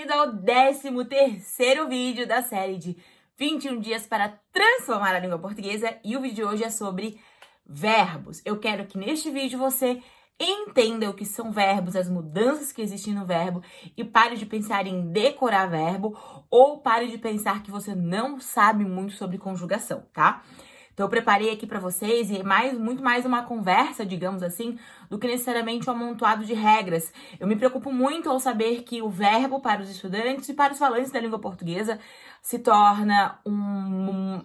bem-vindo ao 13º vídeo da série de 21 dias para transformar a língua portuguesa, e o vídeo de hoje é sobre verbos. Eu quero que neste vídeo você entenda o que são verbos, as mudanças que existem no verbo, e pare de pensar em decorar verbo ou pare de pensar que você não sabe muito sobre conjugação, tá? Então eu preparei aqui para vocês e muito mais uma conversa, digamos assim, do que necessariamente um amontoado de regras. Eu me preocupo muito ao saber que o verbo para os estudantes e para os falantes da língua portuguesa se torna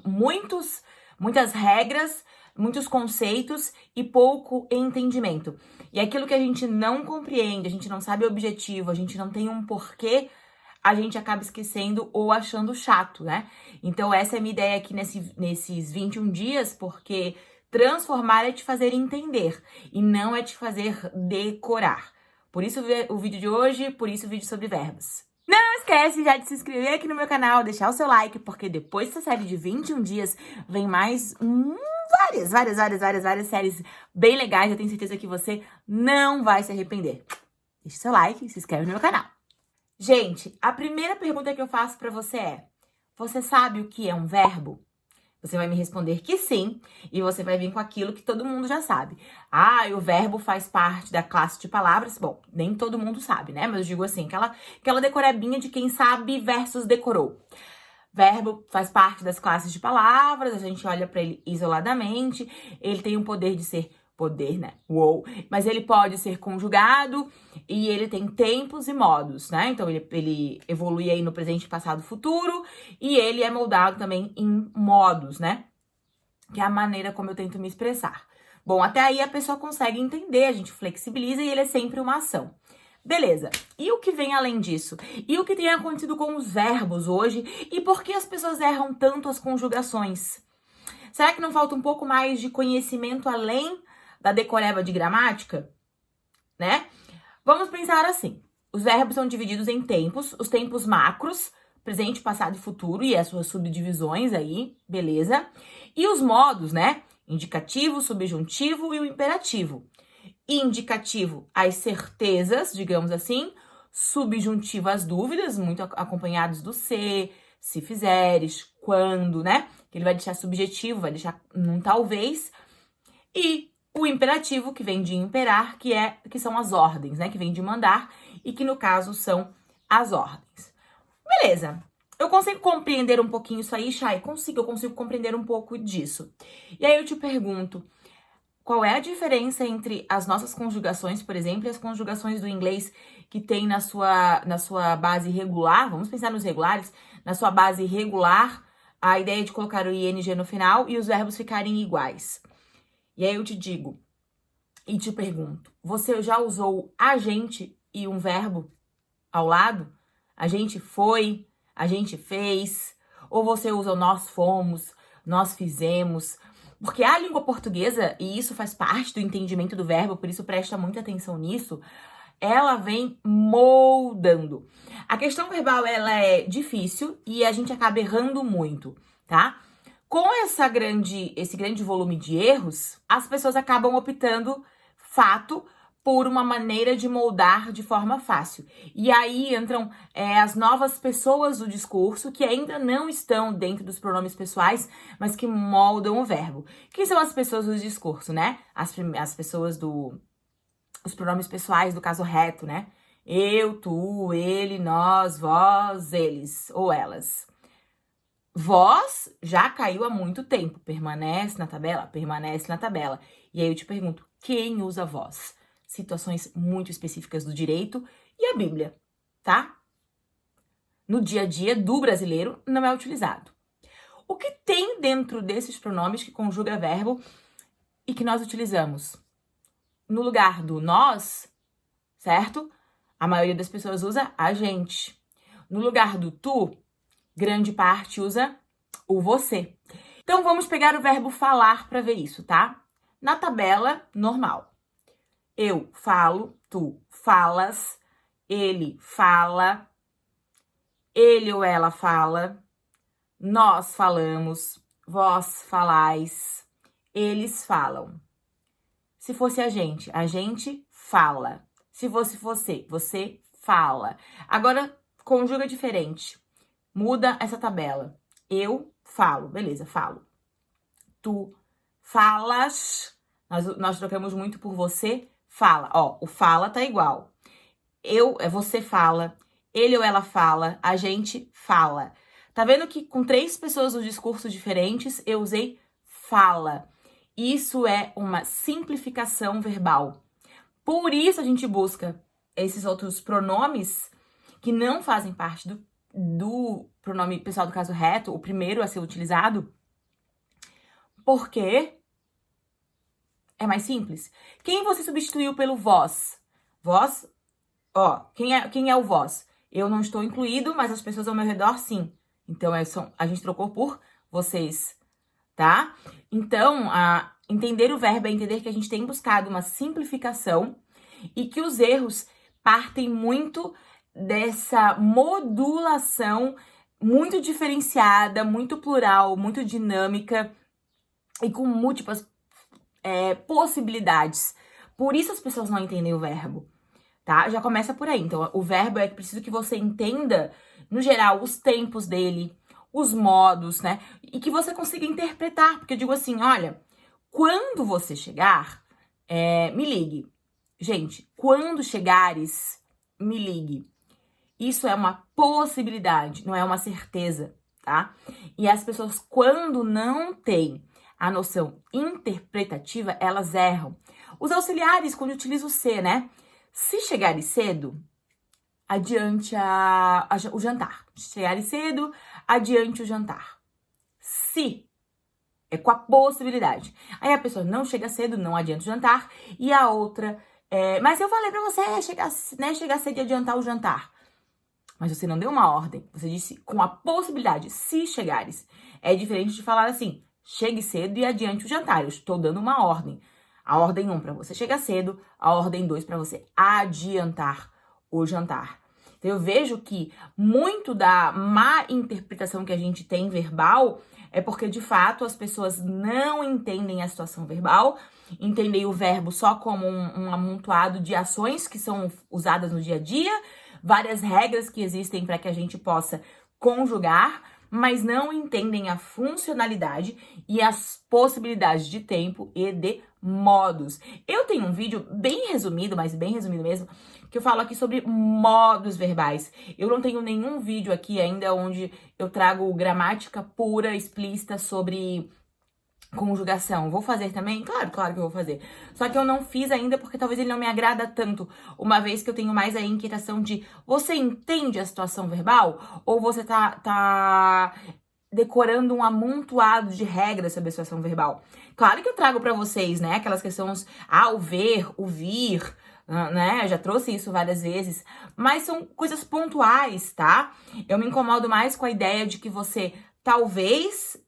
muitas regras, muitos conceitos e pouco entendimento. E aquilo que a gente não compreende, a gente não sabe o objetivo, a gente não tem um porquê, a gente acaba esquecendo ou achando chato, né? Então essa é a minha ideia aqui nesses 21 dias, porque transformar é te fazer entender e não é te fazer decorar. Por isso o vídeo de hoje, por isso o vídeo sobre verbos. Não esquece já de se inscrever aqui no meu canal, deixar o seu like, porque depois dessa série de 21 dias vem mais várias séries bem legais. Eu tenho certeza que você não vai se arrepender. Deixa o seu like e se inscreve no meu canal. Gente, a primeira pergunta que eu faço pra você é: você sabe o que é um verbo? Você vai me responder que sim, e você vai vir com aquilo que todo mundo já sabe. Ah, e o verbo faz parte da classe de palavras. Bom, nem todo mundo sabe, né? Mas eu digo assim, aquela decorebinha de quem sabe versus decorou. Verbo faz parte das classes de palavras, a gente olha pra ele isoladamente, ele tem o poder de ser né? Uou! Mas ele pode ser conjugado e ele tem tempos e modos, né? Então ele evolui aí no presente, passado, futuro, e ele é moldado também em modos, né? Que é a maneira como eu tento me expressar. Bom, até aí a pessoa consegue entender, a gente flexibiliza e ele é sempre uma ação. Beleza, e o que vem além disso? E o que tem acontecido com os verbos hoje? E por que as pessoas erram tanto as conjugações? Será que não falta um pouco mais de conhecimento além da decoreba de gramática, né? Vamos pensar assim. Os verbos são divididos em tempos, os tempos macros, presente, passado e futuro, e as suas subdivisões aí, beleza? E os modos, né? Indicativo, subjuntivo e o imperativo. Indicativo, as certezas, digamos assim. Subjuntivo, as dúvidas, muito acompanhados do se fizeres, quando, né? Que ele vai deixar subjetivo, vai deixar num talvez. E o imperativo, que vem de imperar, que são as ordens, né? Que vem de mandar e que, no caso, são as ordens. Beleza. Eu consigo compreender um pouquinho isso aí, Chay? Eu consigo compreender um pouco disso. E aí eu te pergunto, qual é a diferença entre as nossas conjugações, por exemplo, e as conjugações do inglês que tem na sua base regular? Vamos pensar nos regulares. Na sua base regular, a ideia de colocar o ing no final e os verbos ficarem iguais. E aí eu te digo e te pergunto, você já usou a gente e um verbo ao lado? A gente foi, a gente fez, ou você usa o nós fomos, nós fizemos? Porque a língua portuguesa, e isso faz parte do entendimento do verbo, por isso presta muita atenção nisso, ela vem moldando. A questão verbal, ela é difícil e a gente acaba errando muito, tá? Com esse grande volume de erros, as pessoas acabam optando, fato, por uma maneira de moldar de forma fácil. E aí entram as novas pessoas do discurso, que ainda não estão dentro dos pronomes pessoais, mas que moldam o verbo. Quem são as pessoas do discurso, né? As pessoas os pronomes pessoais do caso reto, né? Eu, tu, ele, nós, vós, eles ou elas. Vós já caiu há muito tempo. Permanece na tabela? Permanece na tabela. E aí eu te pergunto, quem usa vós? Situações muito específicas do direito e a Bíblia, tá? No dia a dia do brasileiro não é utilizado. O que tem dentro desses pronomes que conjuga verbo e que nós utilizamos? No lugar do nós, certo? A maioria das pessoas usa a gente. No lugar do tu, grande parte usa o você. Então, vamos pegar o verbo falar para ver isso, tá? Na tabela, normal. Eu falo, tu falas, ele fala, ele ou ela fala, nós falamos, vós falais, eles falam. Se fosse a gente fala. Se fosse você fala. Agora, conjuga diferente. Muda essa tabela. Eu falo, beleza, falo. Tu falas, nós trocamos muito por você fala. Ó, o fala tá igual. Você fala, ele ou ela fala, a gente fala. Tá vendo que com 3 pessoas os discursos diferentes, eu usei fala. Isso é uma simplificação verbal. Por isso a gente busca esses outros pronomes que não fazem parte do pronome pessoal do caso reto, o primeiro a ser utilizado, porque é mais simples. Quem você substituiu pelo vós? Vós, ó, quem é o vós? Eu não estou incluído, mas as pessoas ao meu redor, sim. Então, a gente trocou por vocês, tá? Então, entender o verbo é entender que a gente tem buscado uma simplificação e que os erros partem muito dessa modulação muito diferenciada, muito plural, muito dinâmica e com múltiplas possibilidades. Por isso as pessoas não entendem o verbo, tá? Já começa por aí. Então, o verbo é preciso que você entenda, no geral, os tempos dele, os modos, né? E que você consiga interpretar. Porque eu digo assim, olha, quando você chegar, me ligue. Gente, quando chegares, me ligue. Isso é uma possibilidade, não é uma certeza, tá? E as pessoas, quando não têm a noção interpretativa, elas erram. Os auxiliares, quando utilizam o se, né? Se chegares cedo, adiante o jantar. Se chegares cedo, adiante o jantar. Se é com a possibilidade. Aí a pessoa não chega cedo, não adianta o jantar. E a outra, mas eu falei pra você chegar cedo e adiantar o jantar. Mas você não deu uma ordem. Você disse com a possibilidade, se chegares. É diferente de falar assim, chegue cedo e adiante o jantar. Eu estou dando uma ordem. A ordem 1 para você chegar cedo, a ordem 2 para você adiantar o jantar. Então, eu vejo que muito da má interpretação que a gente tem verbal é porque, de fato, as pessoas não entendem a situação verbal, entendem o verbo só como um amontoado de ações que são usadas no dia a dia, várias regras que existem para que a gente possa conjugar, mas não entendem a funcionalidade e as possibilidades de tempo e de modos. Eu tenho um vídeo bem resumido, mas bem resumido mesmo, que eu falo aqui sobre modos verbais. Eu não tenho nenhum vídeo aqui ainda onde eu trago gramática pura, explícita sobre conjugação. Vou fazer também? Claro que eu vou fazer. Só que eu não fiz ainda porque talvez ele não me agrada tanto, uma vez que eu tenho mais a inquietação de você entende a situação verbal? Ou você tá decorando um amontoado de regras sobre a situação verbal? Claro que eu trago pra vocês, né, aquelas questões, o ver, o vir, né, eu já trouxe isso várias vezes, mas são coisas pontuais, tá? Eu me incomodo mais com a ideia de que você talvez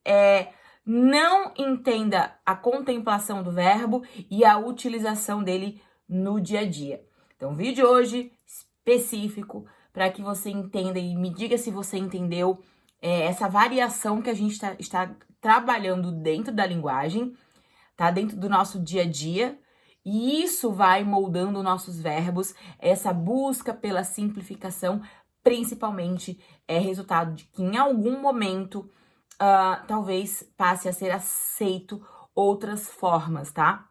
não entenda a contemplação do verbo e a utilização dele no dia a dia. Então, o vídeo de hoje específico para que você entenda e me diga se você entendeu essa variação que a gente está trabalhando dentro da linguagem, tá? Dentro do nosso dia a dia. E isso vai moldando nossos verbos, essa busca pela simplificação, principalmente é resultado de que em algum momento talvez passe a ser aceito outras formas, tá?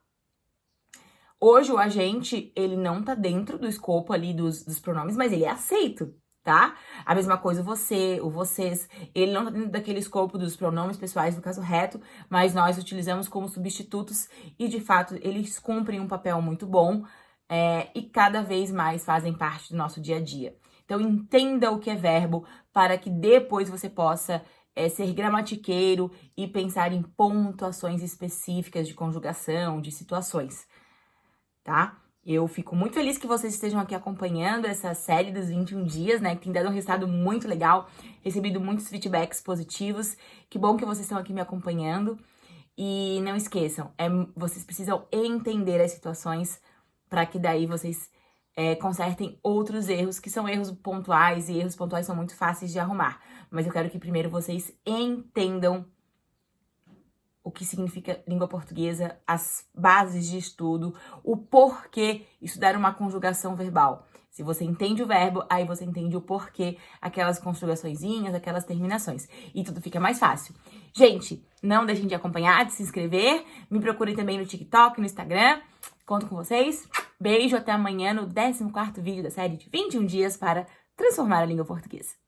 Hoje o agente, ele não tá dentro do escopo ali dos pronomes, mas ele é aceito, tá? A mesma coisa o você, o vocês, ele não tá dentro daquele escopo dos pronomes pessoais do caso reto, mas nós utilizamos como substitutos e, de fato, eles cumprem um papel muito bom e cada vez mais fazem parte do nosso dia a dia. Então, entenda o que é verbo para que depois você possa ser gramatiqueiro e pensar em pontuações específicas de conjugação, de situações, tá? Eu fico muito feliz que vocês estejam aqui acompanhando essa série dos 21 dias, né? Que tem dado um resultado muito legal, recebido muitos feedbacks positivos. Que bom que vocês estão aqui me acompanhando. E não esqueçam, vocês precisam entender as situações para que daí vocês consertem outros erros, que são erros pontuais, e erros pontuais são muito fáceis de arrumar. Mas eu quero que primeiro vocês entendam o que significa língua portuguesa, as bases de estudo, o porquê estudar uma conjugação verbal. Se você entende o verbo, aí você entende o porquê, aquelas conjugaçõezinhas, aquelas terminações. E tudo fica mais fácil. Gente, não deixem de acompanhar, de se inscrever. Me procurem também no TikTok, no Instagram. Conto com vocês. Beijo, até amanhã no 14º vídeo da série de 21 dias para transformar a língua portuguesa.